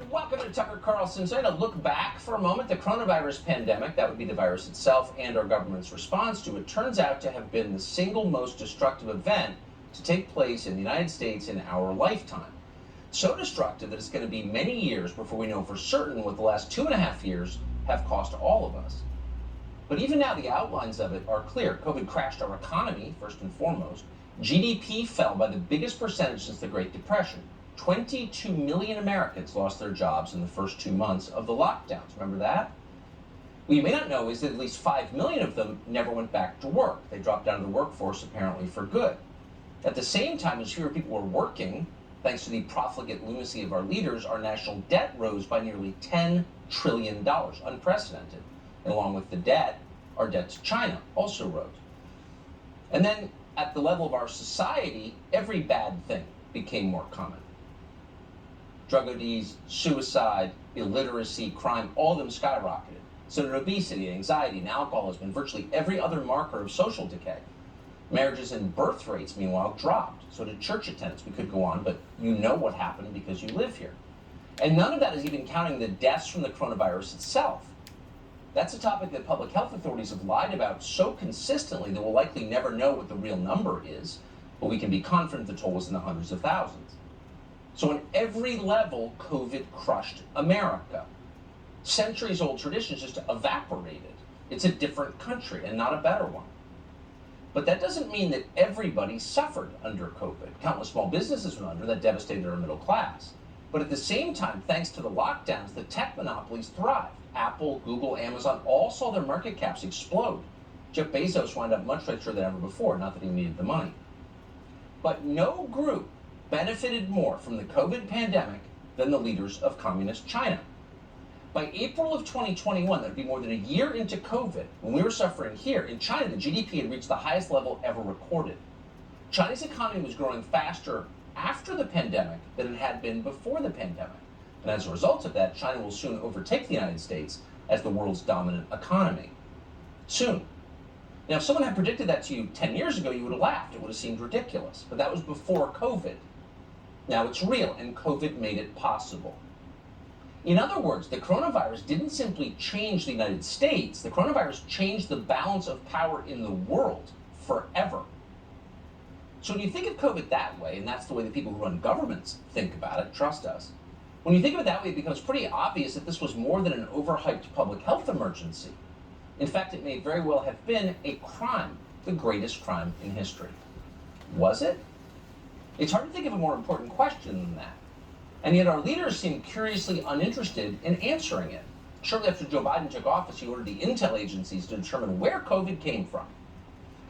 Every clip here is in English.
Welcome to Tucker Carlson. So I'm going to look back for a moment. The coronavirus pandemic, that would be the virus itself and our government's response to it, turns out to have been the single most destructive event to take place in the United States in our lifetime. So destructive that it's going to be many years before we know for certain what the last 2.5 years have cost all of us. But even now, the outlines of it are clear. COVID crashed our economy, first and foremost. GDP fell by the biggest percentage since the Great Depression. 22 million Americans lost their jobs in the first 2 months of the lockdowns. Remember that? What you may not know is that at least 5 million of them never went back to work. They dropped out of the workforce apparently for good. At the same time as fewer people were working, thanks to the profligate lunacy of our leaders, our national debt rose by nearly $10 trillion, unprecedented. And along with the debt, our debt to China also rose. And then at the level of our society, every bad thing became more common. Drug ODs, suicide, illiteracy, crime, all of them skyrocketed. So did obesity, anxiety, and alcoholism, and virtually every other marker of social decay. Marriages and birth rates, meanwhile, dropped. So did church attendance. We could go on, but you know what happened because you live here. And none of that is even counting the deaths from the coronavirus itself. That's a topic that public health authorities have lied about so consistently that we'll likely never know what the real number is, but we can be confident the toll was in the hundreds of thousands. So on every level, COVID crushed America. Centuries-old traditions just evaporated. It's a different country and not a better one. But that doesn't mean that everybody suffered under COVID. Countless small businesses went under. That devastated our middle class. But at the same time, thanks to the lockdowns, the tech monopolies thrived. Apple, Google, Amazon all saw their market caps explode. Jeff Bezos wound up much richer than ever before, not that he needed the money. But no group benefited more from the COVID pandemic than the leaders of communist China. By April of 2021, that would be more than a year into COVID, when we were suffering here, in China, the GDP had reached the highest level ever recorded. China's economy was growing faster after the pandemic than it had been before the pandemic. And as a result of that, China will soon overtake the United States as the world's dominant economy. Soon. Now, if someone had predicted that to you 10 years ago, you would have laughed. It would have seemed ridiculous. But that was before COVID. Now it's real, and COVID made it possible. In other words, the coronavirus didn't simply change the United States. The coronavirus changed the balance of power in the world forever. So when you think of COVID that way, and that's the way the people who run governments think about it, trust us, when you think of it that way, it becomes pretty obvious that this was more than an overhyped public health emergency. In fact, it may very well have been a crime, the greatest crime in history. Was it? It's hard to think of a more important question than that. And yet our leaders seem curiously uninterested in answering it. Shortly after Joe Biden took office, he ordered the intel agencies to determine where COVID came from.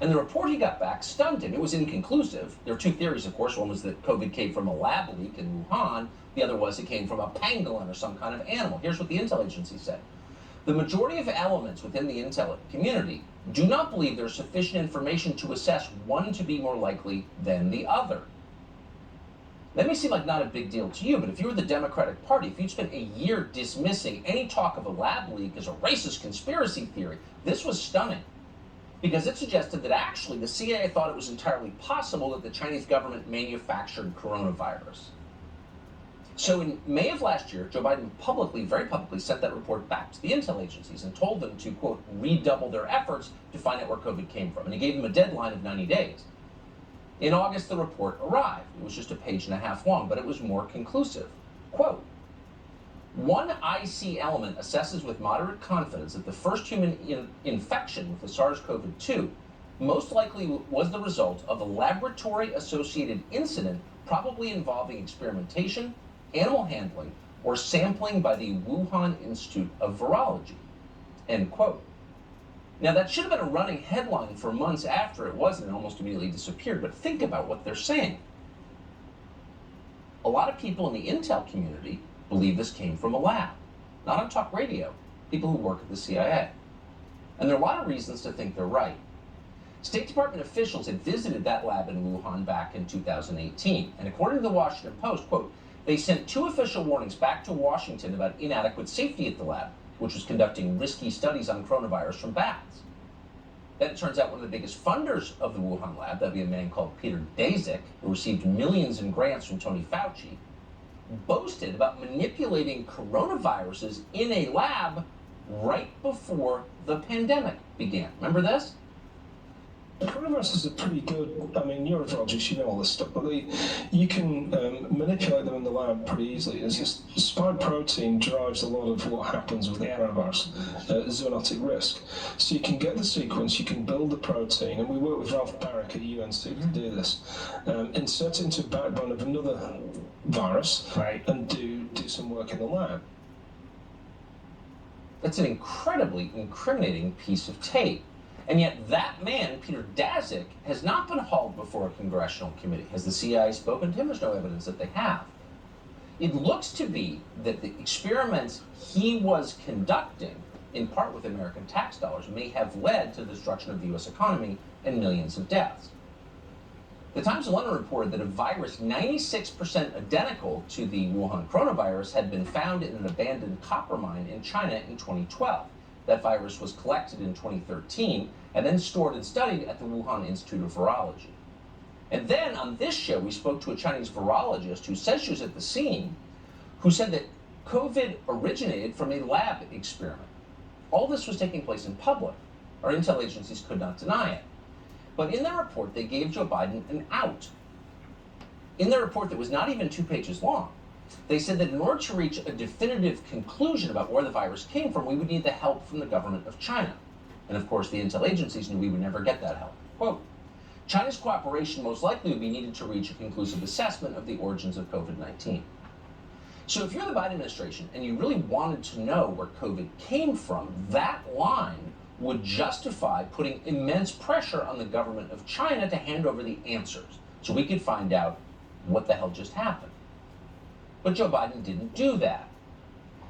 And the report he got back stunned him. It was inconclusive. There were two theories, of course. One was that COVID came from a lab leak in Wuhan. The other was it came from a pangolin or some kind of animal. Here's what the intel agency said. The majority of elements within the intel community do not believe there's sufficient information to assess one to be more likely than the other. That may seem like not a big deal to you, but if you were the Democratic Party, if you'd spent a year dismissing any talk of a lab leak as a racist conspiracy theory, this was stunning. Because it suggested that actually the CIA thought it was entirely possible that the Chinese government manufactured coronavirus. So in May of last year, Joe Biden publicly, very publicly, sent that report back to the intel agencies and told them to, quote, redouble their efforts to find out where COVID came from. And he gave them a deadline of 90 days. In August, the report arrived. It was just a page and a half long, but it was more conclusive. Quote, one IC element assesses with moderate confidence that the first human infection with the SARS-CoV-2 most likely was the result of a laboratory-associated incident, probably involving experimentation, animal handling, or sampling by the Wuhan Institute of Virology, end quote. Now, that should have been a running headline for months after it wasn't and almost immediately disappeared, but think about what they're saying. A lot of people in the intel community believe this came from a lab, not on talk radio, people who work at the CIA. And there are a lot of reasons to think they're right. State Department officials had visited that lab in Wuhan back in 2018, and according to the Washington Post, quote, they sent 2 official warnings back to Washington about inadequate safety at the lab, which was conducting risky studies on coronavirus from bats. Then it turns out one of the biggest funders of the Wuhan lab, that'd be a man called Peter Daszak, who received millions in grants from Tony Fauci, boasted about manipulating coronaviruses in a lab right before the pandemic began. Remember this? The coronaviruses are pretty good. I mean, you're a virologist, you know all this stuff, but you can manipulate them in the lab pretty easily. It's just spike protein drives a lot of what happens with the coronavirus, zoonotic risk. So you can get the sequence, you can build the protein, and we work with Ralph Baric at UNC to do this. Insert it into a backbone of another virus, and do some work in the lab. That's an incredibly incriminating piece of tape. And yet that man, Peter Daszak, has not been hauled before a congressional committee. Has the CIA spoken to him? There's no evidence that they have. It looks to be that the experiments he was conducting, in part with American tax dollars, may have led to the destruction of the U.S. economy and millions of deaths. The Times of London reported that a virus 96% identical to the Wuhan coronavirus had been found in an abandoned copper mine in China in 2012. That virus was collected in 2013 and then stored and studied at the Wuhan Institute of Virology. And then on this show, we spoke to a Chinese virologist who says she was at the scene, who said that COVID originated from a lab experiment. All this was taking place in public. Our intel agencies could not deny it. But in their report, they gave Joe Biden an out. In their report that was not even 2 pages long, they said that in order to reach a definitive conclusion about where the virus came from, we would need the help from the government of China. And of course, the intel agencies knew we would never get that help. Quote, China's cooperation most likely would be needed to reach a conclusive assessment of the origins of COVID-19. So if you're the Biden administration and you really wanted to know where COVID came from, that line would justify putting immense pressure on the government of China to hand over the answers so we could find out what the hell just happened. But Joe Biden didn't do that.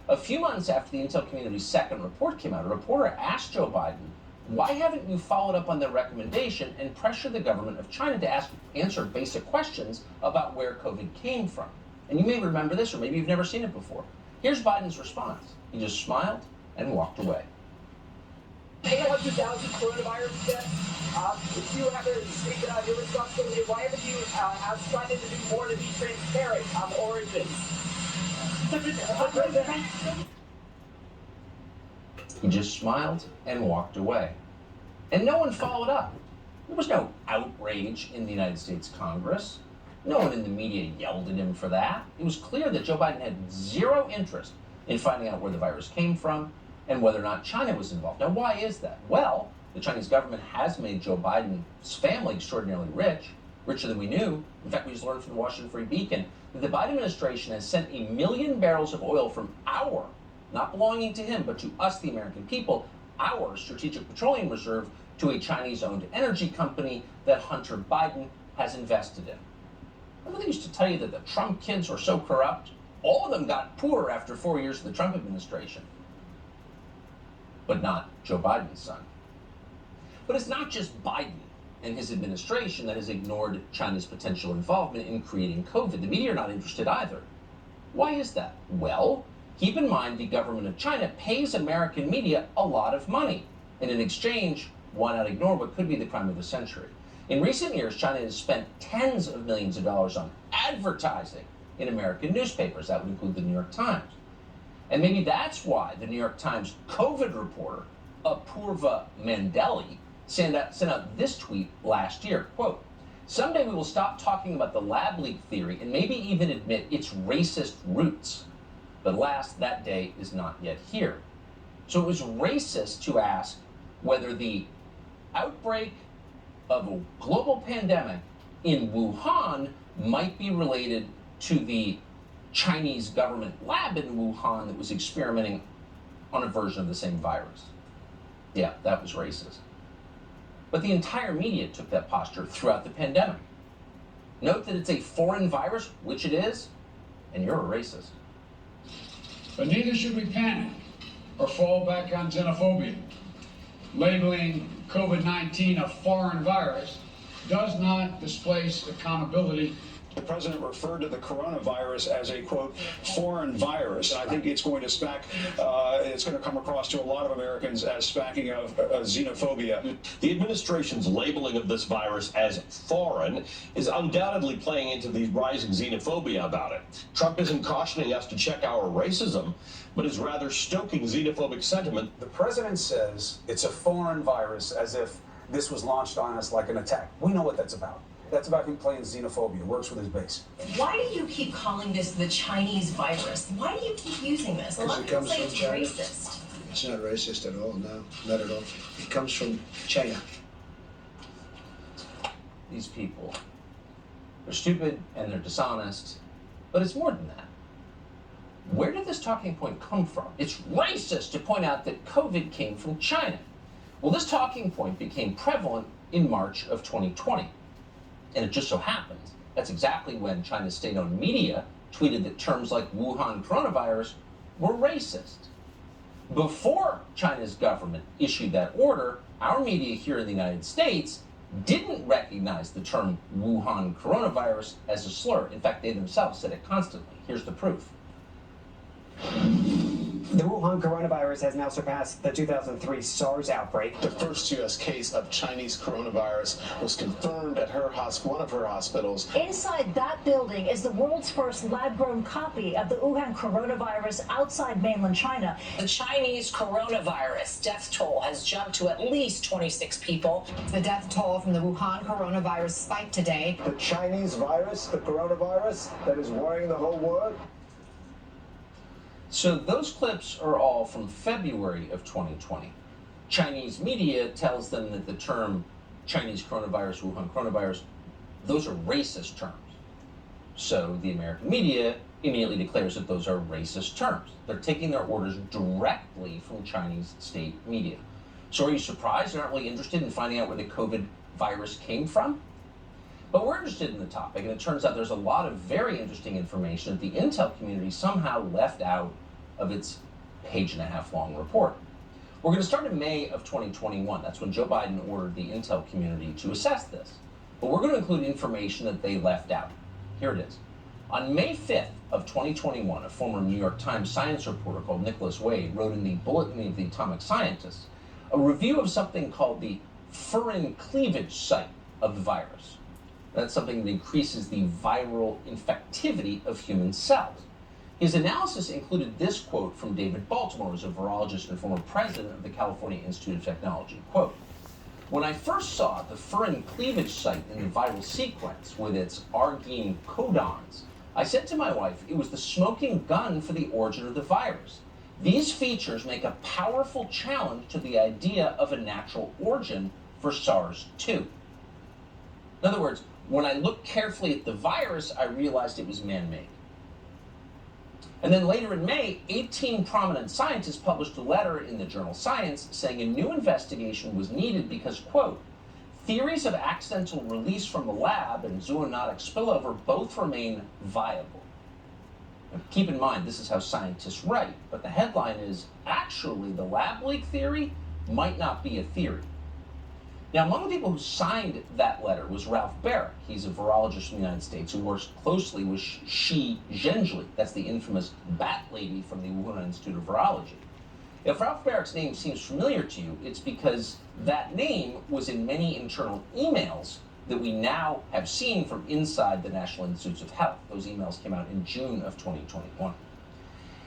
A few months after the intel community's second report came out, a reporter asked Joe Biden, why haven't you followed up on their recommendation and pressured the government of China to answer basic questions about where COVID came from? And you may remember this, or maybe you've never seen it before. Here's Biden's response. He just smiled and walked away. 800,000 coronavirus deaths. If you have to take your responsibility, why haven't you asked China to do more to be transparent on the origins? He just smiled and walked away. And no one followed up. There was no outrage in the United States Congress. No one in the media yelled at him for that. It was clear that Joe Biden had zero interest in finding out where the virus came from and whether or not China was involved. Now, why is that? Well, the Chinese government has made Joe Biden's family extraordinarily rich, richer than we knew. In fact, we just learned from the Washington Free Beacon that the Biden administration has sent 1 million barrels of oil from our, not belonging to him, but to us, the American people, our strategic petroleum reserve to a Chinese-owned energy company that Hunter Biden has invested in. Remember they used to tell you that the Trump kids are so corrupt? All of them got poor after 4 years of the Trump administration. But not Joe Biden's son. But it's not just Biden and his administration that has ignored China's potential involvement in creating COVID. The media are not interested either. Why is that? Well, keep in mind the government of China pays American media a lot of money. And in exchange, why not ignore what could be the crime of the century? In recent years, China has spent tens of millions of dollars on advertising in American newspapers. That would include the New York Times. And maybe that's why the New York Times COVID reporter, Apurva Mandeli, sent out this tweet last year, quote, someday we will stop talking about the lab leak theory and maybe even admit its racist roots. But alas, that day is not yet here. So it was racist to ask whether the outbreak of a global pandemic in Wuhan might be related to the Chinese government lab in Wuhan that was experimenting on a version of the same virus. Yeah, that was racist. But the entire media took that posture throughout the pandemic. Note that it's a foreign virus, which it is, and you're a racist. But neither should we panic or fall back on xenophobia. Labeling COVID-19 a foreign virus does not displace accountability The president referred to the coronavirus as a, quote, foreign virus. And I think it's going to come across to a lot of Americans as smacking of xenophobia. The administration's labeling of this virus as foreign is undoubtedly playing into the rising xenophobia about it. Trump isn't cautioning us to check our racism, but is rather stoking xenophobic sentiment. The president says it's a foreign virus as if this was launched on us like an attack. We know what that's about. That's about him playing xenophobia. Works with his base. Why do you keep calling this the Chinese virus? Why do you keep using this? A lot of people say it's racist. It's not racist at all, no, not at all. It comes from China. These people, they're stupid and they're dishonest, but it's more than that. Where did this talking point come from? It's racist to point out that COVID came from China. Well, this talking point became prevalent in March of 2020. And it just so happens that's exactly when China's state-owned media tweeted that terms like Wuhan coronavirus were racist. Before China's government issued that order, our media here in the United States didn't recognize the term Wuhan coronavirus as a slur. In fact, they themselves said it constantly. Here's the proof. The Wuhan coronavirus has now surpassed the 2003 SARS outbreak. The first U.S. case of Chinese coronavirus was confirmed at one of her hospitals. Inside that building is the world's first lab-grown copy of the Wuhan coronavirus outside mainland China. The Chinese coronavirus death toll has jumped to at least 26 people. The death toll from the Wuhan coronavirus spiked today. The Chinese virus, the coronavirus that is worrying the whole world. So those clips are all from February of 2020. Chinese media tells them that the term Chinese coronavirus, Wuhan coronavirus, those are racist terms. So the American media immediately declares that those are racist terms. They're taking their orders directly from Chinese state media. So are you surprised they're not really interested in finding out where the COVID virus came from? But we're interested in the topic, and it turns out there's a lot of very interesting information that the intel community somehow left out of its page-and-a-half-long report. We're going to start in May of 2021. That's when Joe Biden ordered the intel community to assess this. But we're going to include information that they left out. Here it is. On May 5th of 2021, a former New York Times science reporter called Nicholas Wade wrote in the Bulletin of the Atomic Scientists a review of something called the furin cleavage site of the virus. That's something that increases the viral infectivity of human cells. His analysis included this quote from David Baltimore, who's a virologist and former president of the California Institute of Technology. Quote, "When I first saw the furin cleavage site in the viral sequence with its arginine codons, I said to my wife it was the smoking gun for the origin of the virus. These features make a powerful challenge to the idea of a natural origin for SARS-2. In other words, when I looked carefully at the virus, I realized it was man-made. And then later in May, 18 prominent scientists published a letter in the journal Science saying a new investigation was needed because, quote, theories of accidental release from the lab and zoonotic spillover both remain viable. Now, keep in mind, this is how scientists write, but the headline is, actually, the lab leak theory might not be a theory. Now, among the people who signed that letter was Ralph Baric. He's a virologist from the United States who works closely with Shi Zhengli. That's the infamous bat lady from the Wuhan Institute of Virology. If Ralph Baric's name seems familiar to you, it's because that name was in many internal emails that we now have seen from inside the National Institutes of Health. Those emails came out in June of 2021.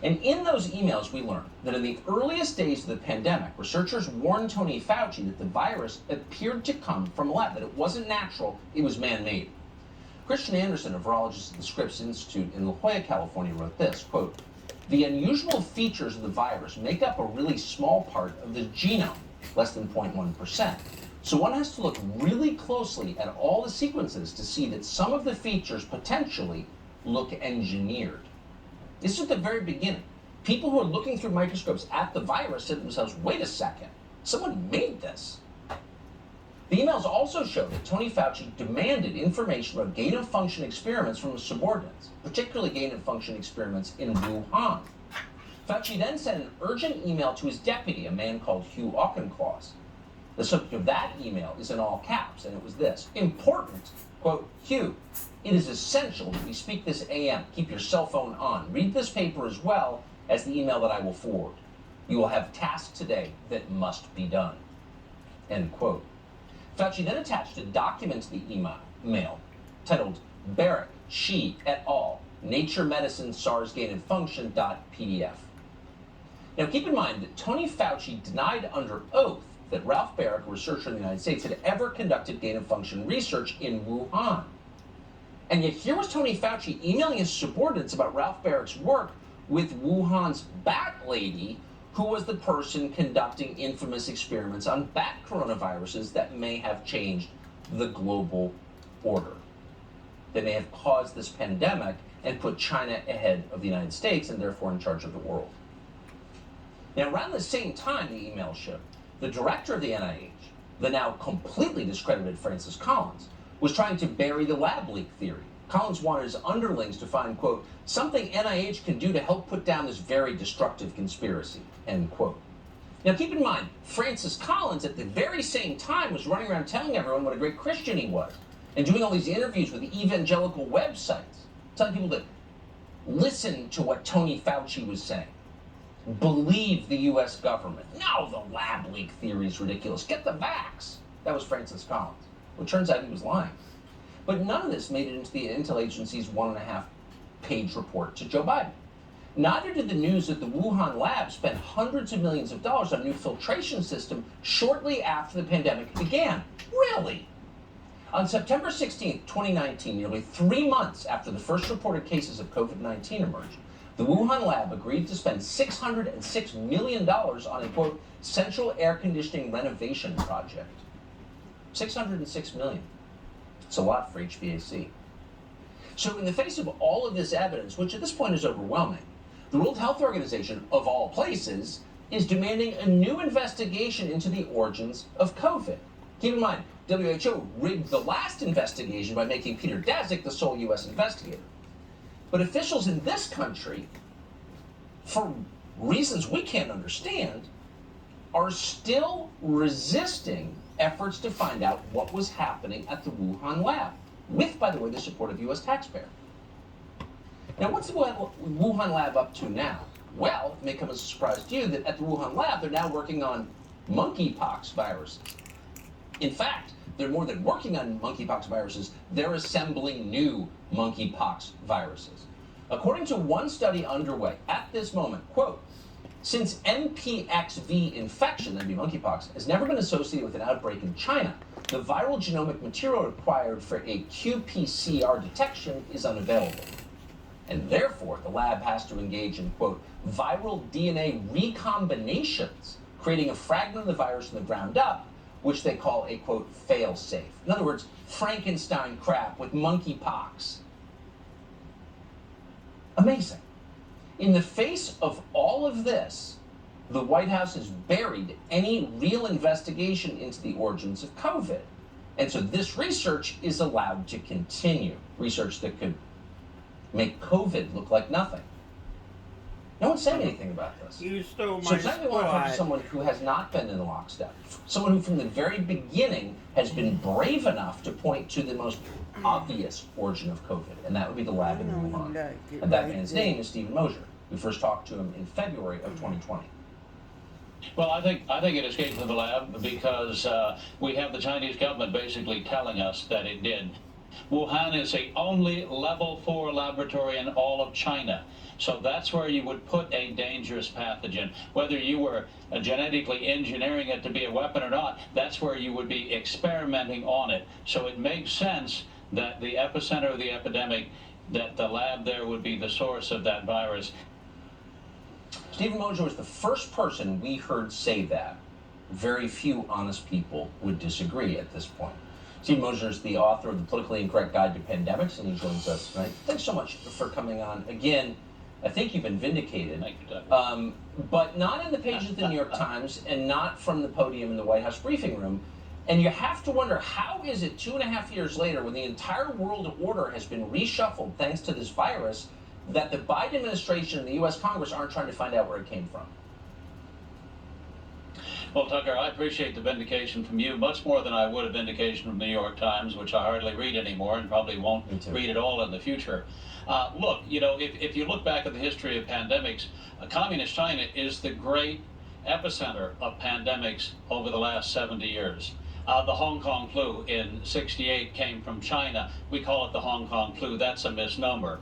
And in those emails, we learned that in the earliest days of the pandemic, researchers warned Tony Fauci that the virus appeared to come from a lab, that it wasn't natural, it was man-made. Christian Anderson, a virologist at the Scripps Institute in La Jolla, California, wrote this, quote, "The unusual features of the virus make up a really small part of the genome, less than 0.1%. So one has to look really closely at all the sequences to see that some of the features potentially look engineered." This is at the very beginning. People who are looking through microscopes at the virus said to themselves, wait a second, someone made this. The emails also show that Tony Fauci demanded information about gain-of-function experiments from his subordinates, particularly gain-of-function experiments in Wuhan. Fauci then sent an urgent email to his deputy, a man called Hugh Auchincloss. The subject of that email is in all caps, and it was this: important, Quote, Hugh, it is essential that we speak this AM. Keep your cell phone on. Read this paper as well as the email that I will forward. You will have tasks today that must be done. End quote. Fauci then attached a document to the email titled Barrett, Shi et al. Nature Medicine SARS Gain of Function .pdf. Now keep in mind that Tony Fauci denied under oath that Ralph Barrett, a researcher in the United States, had ever conducted gain of function research in Wuhan. And yet here was Tony Fauci emailing his subordinates about Ralph Barrett's work with Wuhan's bat lady, who was the person conducting infamous experiments on bat coronaviruses that may have changed the global order, that may have caused this pandemic and put China ahead of the United States and therefore in charge of the world. Now, around the same time the email showed, the director of the NIH, the now completely discredited Francis Collins, was trying to bury the lab leak theory. Collins wanted his underlings to find, quote, something NIH can do to help put down this very destructive conspiracy, end quote. Now keep in mind, Francis Collins at the very same time was running around telling everyone what a great Christian he was and doing all these interviews with evangelical websites, telling people to listen to what Tony Fauci was saying. Believe the U.S. government. No, the lab leak theory is ridiculous. Get the vax. That was Francis Collins. Well, it turns out he was lying. But none of this made it into the Intel Agency's 1.5-page report to Joe Biden. Neither did the news that the Wuhan lab spent hundreds of millions of dollars on a new filtration system shortly after the pandemic began. Really? On September 16, 2019, nearly 3 months after the first reported cases of COVID-19 emerged, the Wuhan lab agreed to spend $606 million on a, quote, central air conditioning renovation project. $606 million. It's a lot for HVAC. So in the face of all of this evidence, which at this point is overwhelming, the World Health Organization, of all places, is demanding a new investigation into the origins of COVID. Keep in mind, WHO rigged the last investigation by making Peter Daszak the sole U.S. investigator. But officials in this country, for reasons we can't understand, are still resisting efforts to find out what was happening at the Wuhan lab, with, by the way, the support of U.S. taxpayers. Now, what's the Wuhan lab up to now? Well, it may come as a surprise to you that at the Wuhan lab, they're now working on monkeypox viruses. In fact, they're more than working on monkeypox viruses, they're assembling new monkeypox viruses. According to one study underway at this moment, quote, since MPXV infection, that'd be monkeypox, has never been associated with an outbreak in China, the viral genomic material required for a qPCR detection is unavailable. And therefore, the lab has to engage in, quote, viral DNA recombinations, creating a fragment of the virus from the ground up, which they call a, quote, fail-safe. In other words, Frankenstein crap with monkeypox. Amazing. In the face of all of this, the White House has buried any real investigation into the origins of COVID. And so this research is allowed to continue. Research that could make COVID look like nothing. No one's saying anything about this. You stole So my exactly what I talk to spot. someone who has not been in lockstep, someone who from the very beginning has been brave enough to point to the most obvious origin of COVID, and that would be the lab in Wuhan. And that man's name is Stephen Mosher. We first talked to him in February of 2020. Well, I think it escaped from the lab because we have the Chinese government basically telling us that it did. Wuhan is the only level 4 laboratory in all of China. So that's where you would put a dangerous pathogen. Whether you were genetically engineering it to be a weapon or not, that's where you would be experimenting on it. So it makes sense that the epicenter of the epidemic, that the lab there would be the source of that virus. Stephen Mosher was the first person we heard say that. Very few honest people would disagree at this point. Stephen Mosher is the author of The Politically Incorrect Guide to Pandemics, and he joins us tonight. Thanks so much for coming on. Again, I think you've been vindicated, but not in the pages of the New York Times and not from the podium in the White House briefing room. And you have to wonder, how is it 2.5 years later, when the entire world order has been reshuffled thanks to this virus, that the Biden administration and the U.S. Congress aren't trying to find out where it came from? Well, Tucker, I appreciate the vindication from you much more than I would a vindication from the New York Times, which I hardly read anymore and probably won't read at all in the future. Look, you know, if you look back at the history of pandemics, communist China is the great epicenter of pandemics over the last 70 years. The Hong Kong flu in '68 came from China. We call it the Hong Kong flu. That's a misnomer.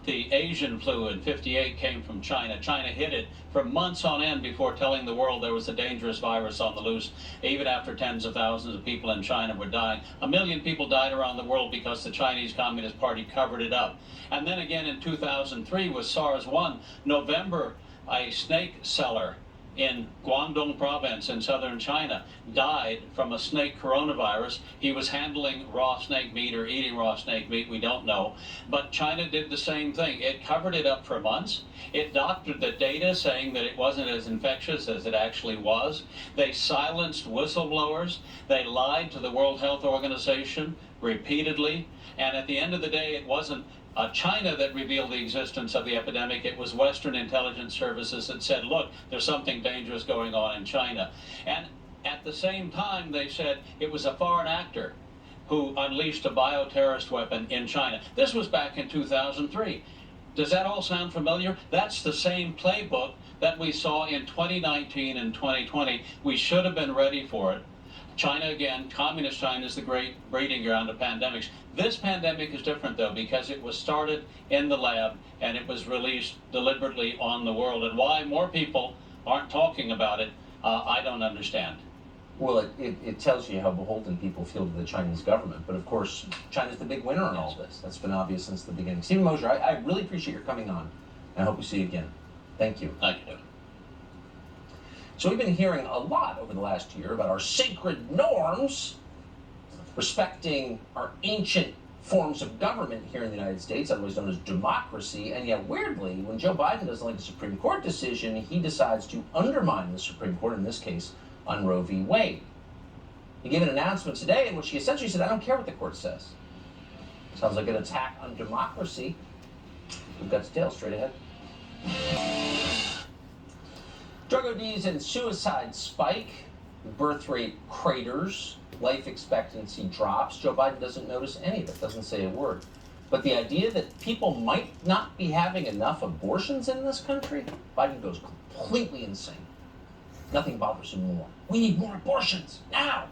The Asian flu in '58 came from China. China hid it for months on end before telling the world there was a dangerous virus on the loose, even after tens of thousands of people in China were dying. 1 million people died around the world because the Chinese Communist Party covered it up. And then again in 2003 with SARS-1, November, a snake seller in Guangdong province in southern China died from a snake coronavirus. He was handling raw snake meat or eating raw snake meat, we don't know. But China did the same thing. It covered it up for months. It doctored the data saying that it wasn't as infectious as it actually was. They silenced whistleblowers. They lied to the World Health Organization repeatedly. And at the end of the day, it wasn't China that revealed the existence of the epidemic. It was Western intelligence services that said, look, there's something dangerous going on in China. And at the same time, they said it was a foreign actor who unleashed a bioterrorist weapon in China. This was back in 2003. Does that all sound familiar? That's the same playbook that we saw in 2019 and 2020. We should have been ready for it. China, again, communist China is the great breeding ground of pandemics. This pandemic is different, though, because it was started in the lab and it was released deliberately on the world. And why more people aren't talking about it, I don't understand. Well, it tells you how beholden people feel to the Chinese government. But of course, China's the big winner in all this. That's been obvious since the beginning. Stephen Mosier, I really appreciate your coming on. And I hope we see you again. Thank you. Thank you. So we've been hearing a lot over the last year about our sacred norms, respecting our ancient forms of government here in the United States, otherwise known as democracy, and yet weirdly, when Joe Biden doesn't like a Supreme Court decision, he decides to undermine the Supreme Court, in this case, on Roe v. Wade. He gave an announcement today in which he essentially said, I don't care what the court says. Sounds like an attack on democracy. We've got details straight ahead. Drug ODs and suicide spike, birth rate craters, life expectancy drops. Joe Biden doesn't notice any of it, doesn't say a word. But the idea that people might not be having enough abortions in this country, Biden goes completely insane. Nothing bothers him more. We need more abortions, now!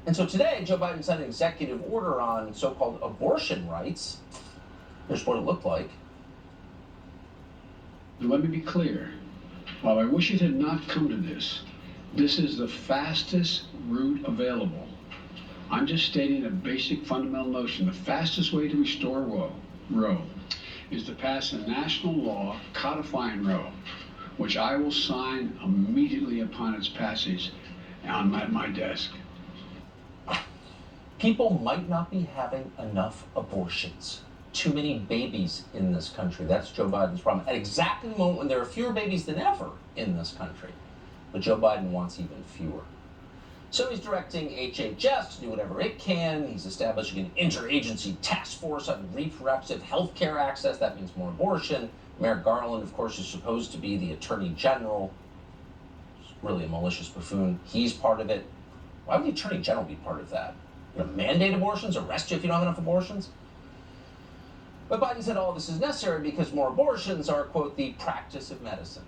And so today, Joe Biden signed an executive order on so-called abortion rights. Here's what it looked like. Now, let me be clear. While I wish it had not come to this, this is the fastest route available. I'm just stating a basic fundamental notion. The fastest way to restore Roe is to pass a national law codifying Roe, which I will sign immediately upon its passage on my desk. People might not be having enough abortions. Too many babies in this country. That's Joe Biden's problem. At exactly the moment when there are fewer babies than ever in this country. But Joe Biden wants even fewer. So he's directing HHS to do whatever it can. He's establishing an interagency task force on reproductive health care access. That means more abortion. Merrick Garland, of course, is supposed to be the Attorney General. He's really a malicious buffoon. He's part of it. Why would the Attorney General be part of that? Gonna mandate abortions? Arrest you if you don't have enough abortions? But Biden said all this is necessary because more abortions are, quote, the practice of medicine.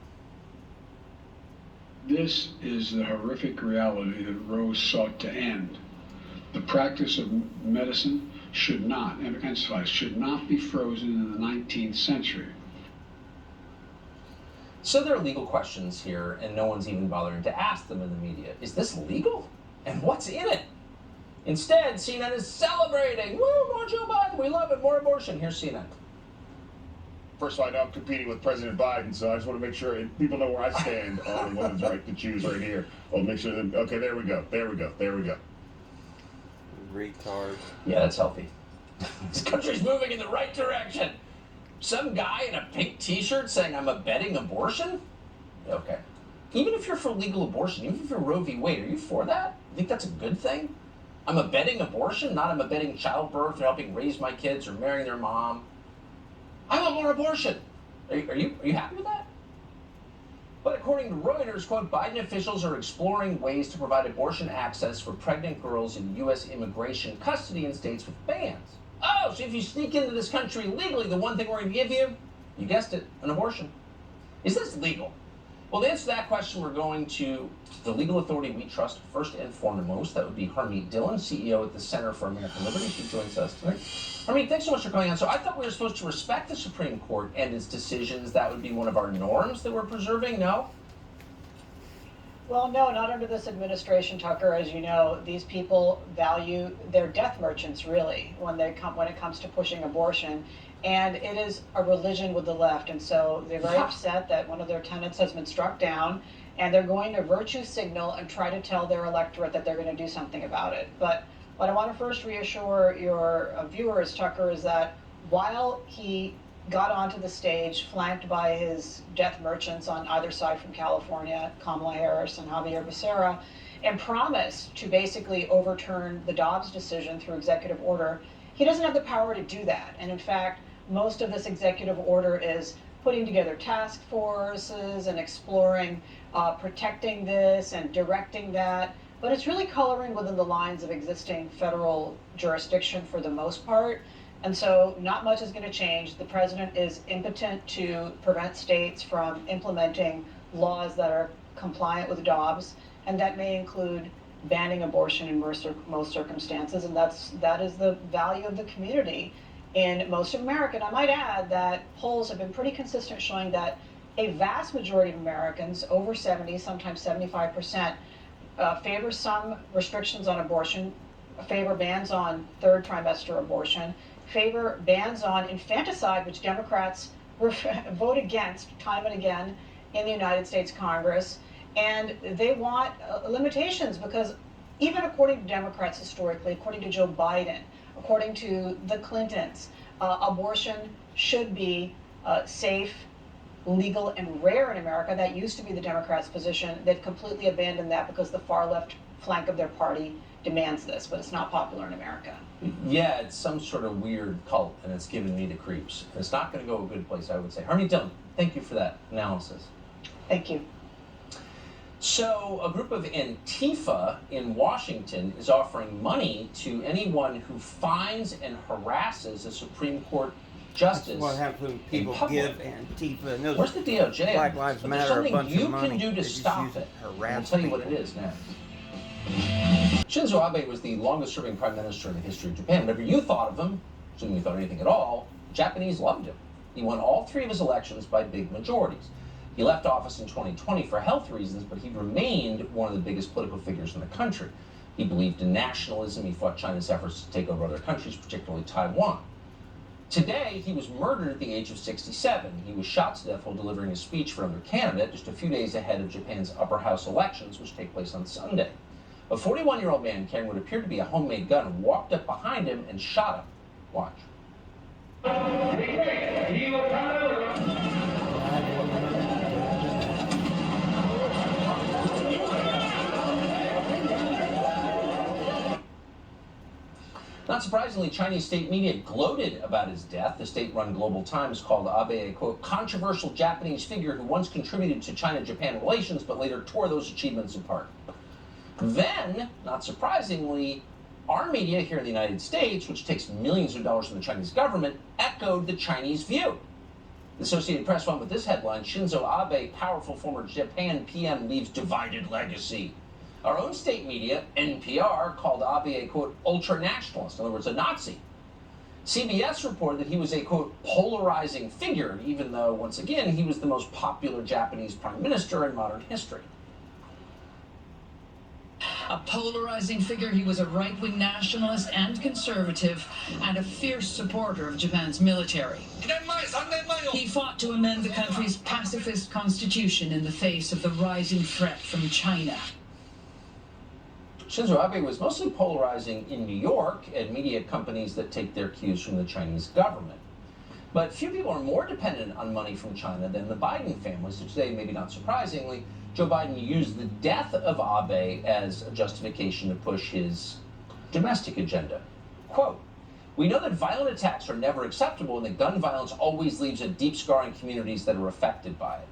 This is the horrific reality that Roe sought to end. The practice of medicine should not, and emphasize, should not be frozen in the 19th century. So there are legal questions here, and no one's even bothering to ask them in the media. Is this legal? And what's in it? Instead, CNN is celebrating. Woo, more Joe Biden. We love it. More abortion. Here's CNN. First of all, I know I'm competing with President Biden, so I just want to make sure people know where I stand on the women's right to choose right here. I'll make sure that, okay, there we go. Retard. Yeah, that's healthy. This country's moving in the right direction. Some guy in a pink t-shirt saying I'm abetting abortion? Okay. Even if you're for legal abortion, even if you're Roe v. Wade, are you for that? You think that's a good thing? I'm abetting abortion, not I'm abetting childbirth or helping raise my kids or marrying their mom. I want more abortion. Are you happy with that? But according to Reuters, quote, Biden officials are exploring ways to provide abortion access for pregnant girls in U.S. immigration custody in states with bans. Oh, so if you sneak into this country illegally, the one thing we're going to give you, you guessed it, an abortion. Is this legal? Well, to answer that question, we're going to the legal authority we trust first and foremost. That would be Harmeet Dillon, CEO at the Center for American Liberty. She joins us tonight. Harmeet, thanks so much for coming on. So I thought we were supposed to respect the Supreme Court and its decisions. That would be one of our norms that we're preserving, no? Well, no, not under this administration, Tucker. As you know, these people value their death merchants, really, when it comes to pushing abortion. And it is a religion with the left. And so they're very upset that one of their tenets has been struck down, and they're going to virtue signal and try to tell their electorate that they're going to do something about it. But what I want to first reassure your viewers, Tucker, is that while he got onto the stage flanked by his death merchants on either side from California, Kamala Harris and Javier Becerra, and promised to basically overturn the Dobbs decision through executive order, he doesn't have the power to do that. And in fact, most of this executive order is putting together task forces and exploring protecting this and directing that. But it's really coloring within the lines of existing federal jurisdiction for the most part. And so not much is going to change. The president is impotent to prevent states from implementing laws that are compliant with Dobbs, and that may include banning abortion in most circumstances, and that is the value of the community in most of America. And I might add that polls have been pretty consistent showing that a vast majority of Americans, over 70, sometimes 75%, favor some restrictions on abortion, favor bans on third trimester abortion, favor bans on infanticide, which Democrats vote against time and again in the United States Congress. And they want limitations because even according to Democrats historically, according to Joe Biden, according to the Clintons, abortion should be safe, legal, and rare in America. That used to be the Democrats' position. They've completely abandoned that because the far left flank of their party demands this, but it's not popular in America. Yeah, it's some sort of weird cult, and it's giving me the creeps. It's not going to go a good place, I would say. Harmeet Dillon, thank you for that analysis. Thank you. So, a group of Antifa in Washington is offering money to anyone who finds and harasses a Supreme Court justice. That's what happens when people give Antifa and those Where's the DOJ? Black Lives But Matter a bunch of money. there's something you can do to They just stop use it. to I'll harass tell you what people. it is next. Shinzo Abe was the longest-serving prime minister in the history of Japan. Whatever you thought of him, assuming you thought anything at all, Japanese loved him. He won all three of his elections by big majorities. He left office in 2020 for health reasons, but he remained one of the biggest political figures in the country. He believed in nationalism. He fought China's efforts to take over other countries, particularly Taiwan. Today, he was murdered at the age of 67. He was shot to death while delivering a speech for another candidate just a few days ahead of Japan's upper house elections, which take place on Sunday. A 41-year-old man carrying what appeared to be a homemade gun walked up behind him and shot him. Watch. Not surprisingly, Chinese state media gloated about his death. The state-run Global Times called Abe a, quote, controversial Japanese figure who once contributed to China-Japan relations but later tore those achievements apart. Then, not surprisingly, our media here in the United States, which takes millions of dollars from the Chinese government, echoed the Chinese view. The Associated Press went with this headline, Shinzo Abe, powerful former Japan PM, leaves divided legacy. Our own state media, NPR, called Abe a, quote, ultra-nationalist, in other words, a Nazi. CBS reported that he was a, quote, polarizing figure, even though, once again, he was the most popular Japanese prime minister in modern history. A polarizing figure, he was a right-wing nationalist and conservative, and a fierce supporter of Japan's military. He fought to amend the country's pacifist constitution in the face of the rising threat from China. Shinzo Abe was mostly polarizing in New York at media companies that take their cues from the Chinese government. But few people are more dependent on money from China than the Biden family. So today, maybe not surprisingly, Joe Biden used the death of Abe as a justification to push his domestic agenda. Quote, we know that violent attacks are never acceptable and that gun violence always leaves a deep scar in communities that are affected by it.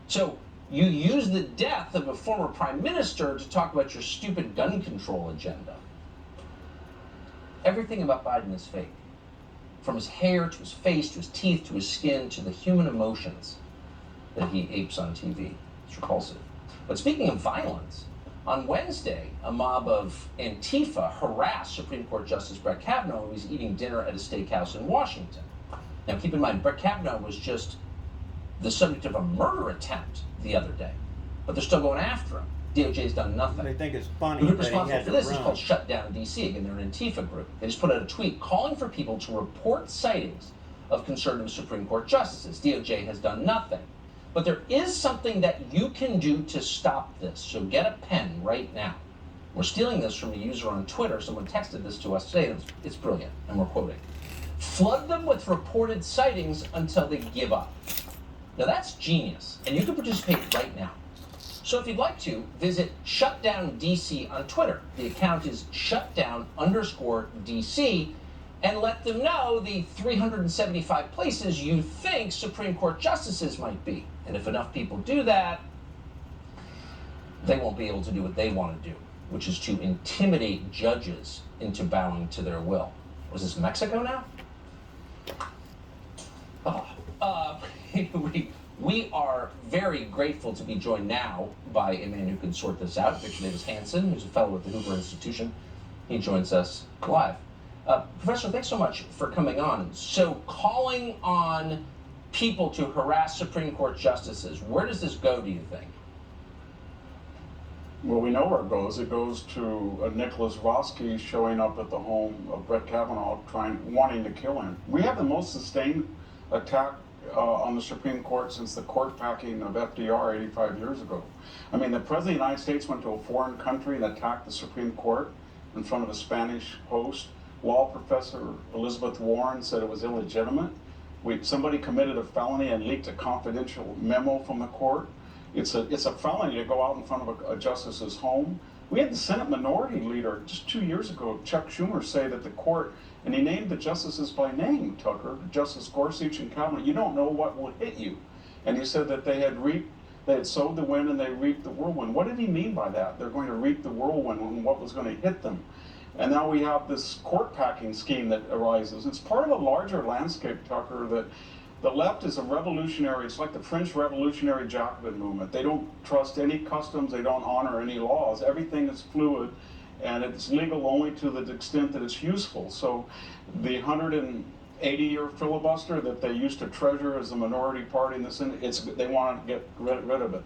So You use the death of a former prime minister to talk about your stupid gun control agenda. Everything about Biden is fake. From his hair, to his face, to his teeth, to his skin, to the human emotions that he apes on TV. It's repulsive. But speaking of violence, on Wednesday, a mob of Antifa harassed Supreme Court Justice Brett Kavanaugh who was eating dinner at a steakhouse in Washington. Now keep in mind, Brett Kavanaugh was just the subject of a murder attempt the other day, but they're still going after him. DOJ's done nothing. They think it's funny The group that he responsible had for to this is run. called Shut Down DC. Again, they're an Antifa group. They just put out a tweet calling for people to report sightings of conservative Supreme Court justices. DOJ has done nothing. But there is something that you can do to stop this. So get a pen right now. We're stealing this from a user on Twitter. Someone texted this to us today. It's brilliant, and we're quoting. Flood them with reported sightings until they give up. Now that's genius, and you can participate right now. So if you'd like to, visit Shutdown DC on Twitter. The account is shutdown_DC, and let them know the 375 places you think Supreme Court justices might be. And if enough people do that, they won't be able to do what they want to do, which is to intimidate judges into bowing to their will. Was this Mexico now? We are very grateful to be joined now by a man who can sort this out, Victor Davis Hanson, who's a fellow at the Hoover Institution. He joins us live. Professor, thanks so much for coming on. So calling on people to harass Supreme Court justices, where does this go, do you think? Well, we know where it goes. It goes to Nicholas Vosky showing up at the home of Brett Kavanaugh wanting to kill him. We have the most sustained attack on the Supreme Court since the court packing of FDR 85 years ago. I mean, the President of the United States went to a foreign country and attacked the Supreme Court in front of a Spanish host. Law professor Elizabeth Warren said it was illegitimate. Somebody committed a felony and leaked a confidential memo from the court. It's a felony to go out in front of a justice's home. We had the Senate Minority Leader just 2 years ago, Chuck Schumer, say that the court, and he named the justices by name, Tucker, Justice Gorsuch and Kavanaugh, you don't know what will hit you. And he said that they had sowed the wind and they reaped the whirlwind. What did he mean by that? They're going to reap the whirlwind and what was going to hit them. And now we have this court packing scheme that arises. It's part of a larger landscape, Tucker, that the left is a revolutionary, it's like the French Revolutionary Jacobin movement. They don't trust any customs, they don't honor any laws. Everything is fluid, and it's legal only to the extent that it's useful. So the 180-year filibuster that they used to treasure as the minority party in the Senate, they want to get rid of it.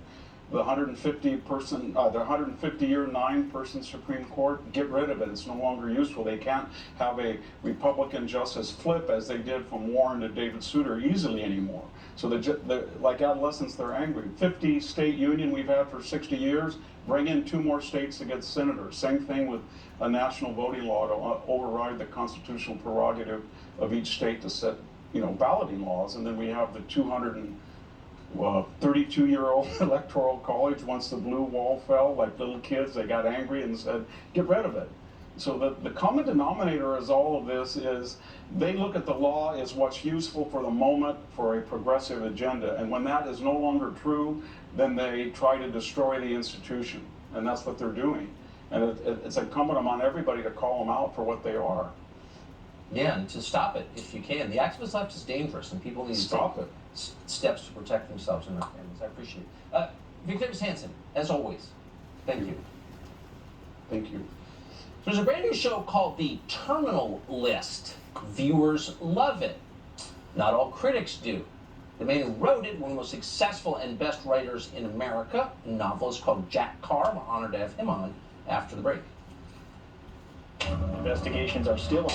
The 150-year 9-person Supreme Court, get rid of it. It's no longer useful. They can't have a Republican justice flip as they did from Warren to David Souter easily anymore. So like adolescents, they're angry. 50-state union we've had for 60 years. Bring in 2 more states to get senators. Same thing with a national voting law to override the constitutional prerogative of each state to set, balloting laws. And then we have the 32-year-old electoral college. Once the blue wall fell, like little kids, they got angry and said, get rid of it. So the common denominator is all of this is they look at the law as what's useful for the moment for a progressive agenda. And when that is no longer true, then they try to destroy the institution. And that's what they're doing. And it's incumbent on everybody to call them out for what they are. Yeah, and to stop it if you can. The activist left is dangerous, and people need to take steps to protect themselves and their families. I appreciate it. Victor Davis Hanson, as always, thank you. Thank you. There's a brand new show called The Terminal List. Viewers love it. Not all critics do. The man who wrote it, one of the most successful and best writers in America, a novelist called Jack Carr. I'm honored to have him on after the break. Investigations are still on.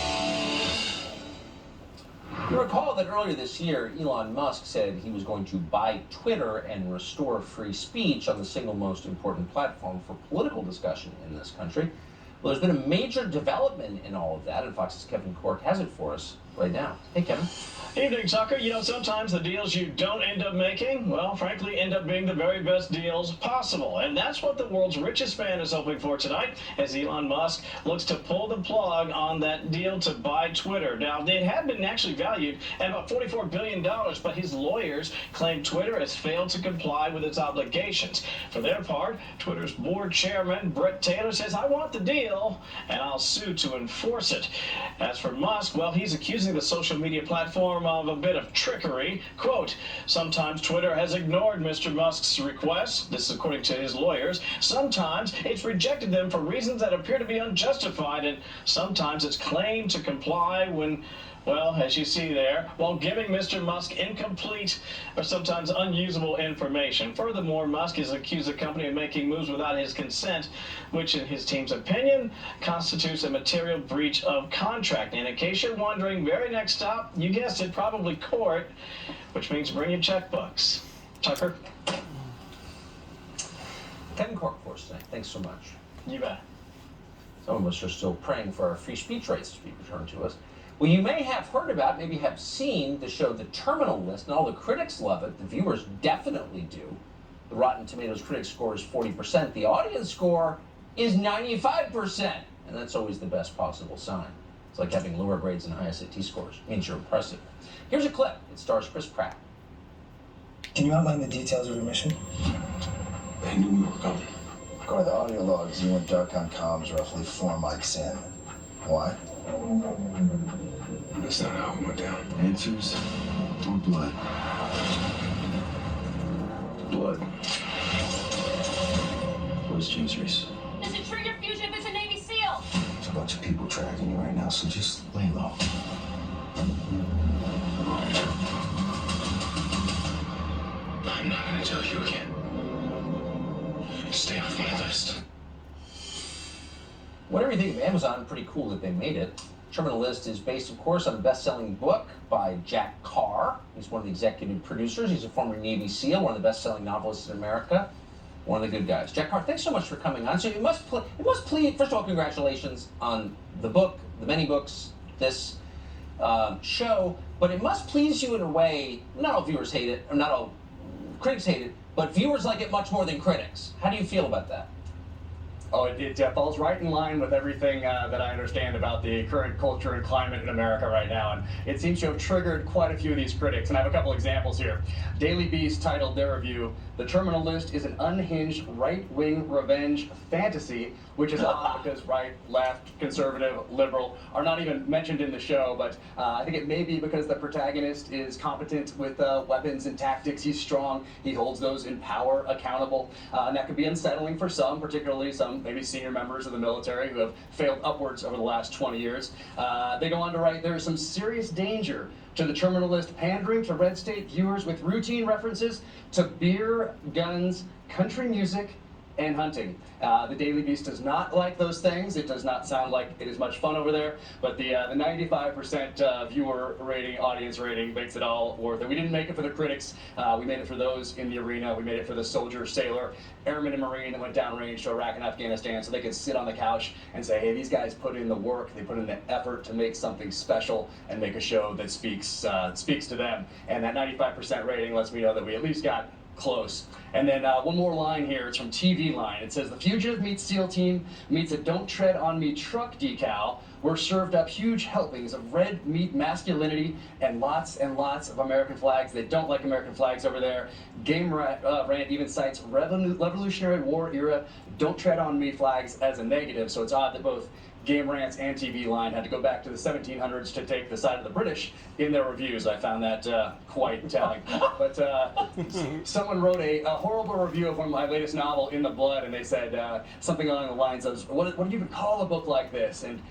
You recall that earlier this year, Elon Musk said he was going to buy Twitter and restore free speech on the single most important platform for political discussion in this country. Well, there's been a major development in all of that, and Fox's Kevin Corke has it for us right now. Hey, Kevin. Evening, Tucker. You know, sometimes the deals you don't end up making, well, frankly, end up being the very best deals possible. And that's what the world's richest man is hoping for tonight as Elon Musk looks to pull the plug on that deal to buy Twitter. Now, it had been actually valued at about $44 billion, but his lawyers claim Twitter has failed to comply with its obligations. For their part, Twitter's board chairman, Bret Taylor, says, I want the deal, and I'll sue to enforce it. As for Musk, well, he's accusing the social media platform of a bit of trickery. Quote, sometimes Twitter has ignored Mr. Musk's requests. This is according to his lawyers. Sometimes it's rejected them for reasons that appear to be unjustified, and sometimes it's claimed to comply when, well, as you see there, while giving Mr. Musk incomplete or sometimes unusable information. Furthermore, Musk has accused the company of making moves without his consent, which in his team's opinion constitutes a material breach of contract. And in case you're wondering, very next stop, you guessed it, probably court, which means bring your checkbooks. Tucker? Kevin Court for us tonight. Thanks so much. You bet. Some of us are still praying for our free speech rights to be returned to us. Well, you may have heard about, maybe have seen the show The Terminal List, and all the critics love it. The viewers definitely do. The Rotten Tomatoes critic score is 40%. The audience score is 95%. And that's always the best possible sign. It's like having lower grades and high SAT scores. It means you're impressive. Here's a clip. It stars Chris Pratt. Can you outline the details of your mission? They knew we were coming. According to the audio logs, you went dark on comms roughly 4 mics in. Why? That's not how it went down. Answers or blood? Blood. Where's James Reese? It's a trigger fusion if it's a Navy SEAL. There's a bunch of people tracking you right now, so just lay low. I'm not gonna tell you again. Stay off my list. Whatever you think of Amazon, pretty cool that they made it. Terminal List is based, of course, on a best-selling book by Jack Carr. He's one of the executive producers. He's a former Navy SEAL, one of the best-selling novelists in America. One of the good guys. Jack Carr, thanks so much for coming on. So it must please, first of all, congratulations on the book, the many books, this show, but it must please you in a way, not all viewers hate it, or not all critics hate it, but viewers like it much more than critics. How do you feel about that? Oh, it falls right in line with everything that I understand about the current culture and climate in America right now, and it seems to have triggered quite a few of these critics, and I have a couple examples here. Daily Beast titled their review, "The Terminal List is an unhinged right-wing revenge fantasy," which is odd because right, left, conservative, liberal are not even mentioned in the show, but I think it may be because the protagonist is competent with weapons and tactics. He's strong. He holds those in power accountable, and that could be unsettling for some, particularly some maybe senior members of the military who have failed upwards over the last 20 years. They go on to write, "There is some serious danger to the Terminal List pandering to red state viewers with routine references to beer, guns, country music, and hunting." The Daily Beast does not like those things. It does not sound like it is much fun over there, but the 95% viewer rating, audience rating, makes it all worth it. We didn't make it for the critics. We made it for those in the arena. We made it for the soldier, sailor, airman, and marine that went downrange to Iraq and Afghanistan, so they could sit on the couch and say, hey, these guys put in the work, they put in the effort to make something special and make a show that speaks to them. And that 95% rating lets me know that we at least got close. And then one more line here. It's from TV Line. It says, "The fugitive meets SEAL team meets a Don't Tread on Me truck decal. We're served up huge helpings of red meat masculinity and lots of American flags." They don't like American flags over there. Game Rant even cites Revolutionary War era Don't Tread on Me flags as a negative. So it's odd that both Game Rants and TV Line had to go back to the 1700s to take the side of the British in their reviews. I found that quite telling. But someone wrote a horrible review of one of my latest novel, In the Blood, and they said something along the lines of, what do you even call a book like this? And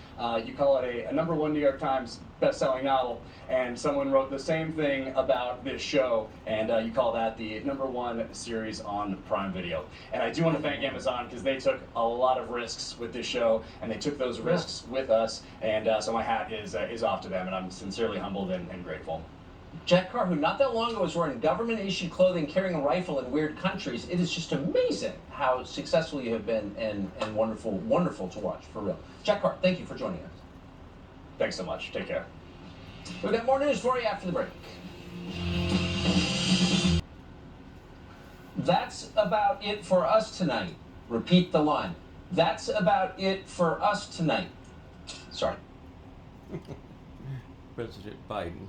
you call it a #1 New York Times best-selling novel, and someone wrote the same thing about this show, and you call that the #1 series on Prime Video. And I do want to thank Amazon because they took a lot of risks with this show, and they took those risks with us, and so my hat is off to them, and I'm sincerely humbled and grateful. Jack Carr, who not that long ago was wearing government-issued clothing, carrying a rifle in weird countries. It is just amazing how successful you have been and wonderful to watch, for real. Jack Carr, thank you for joining us. Thanks so much. Take care. We've got more news for you after the break. That's about it for us tonight. Repeat the line. That's about it for us tonight. Sorry. President Biden.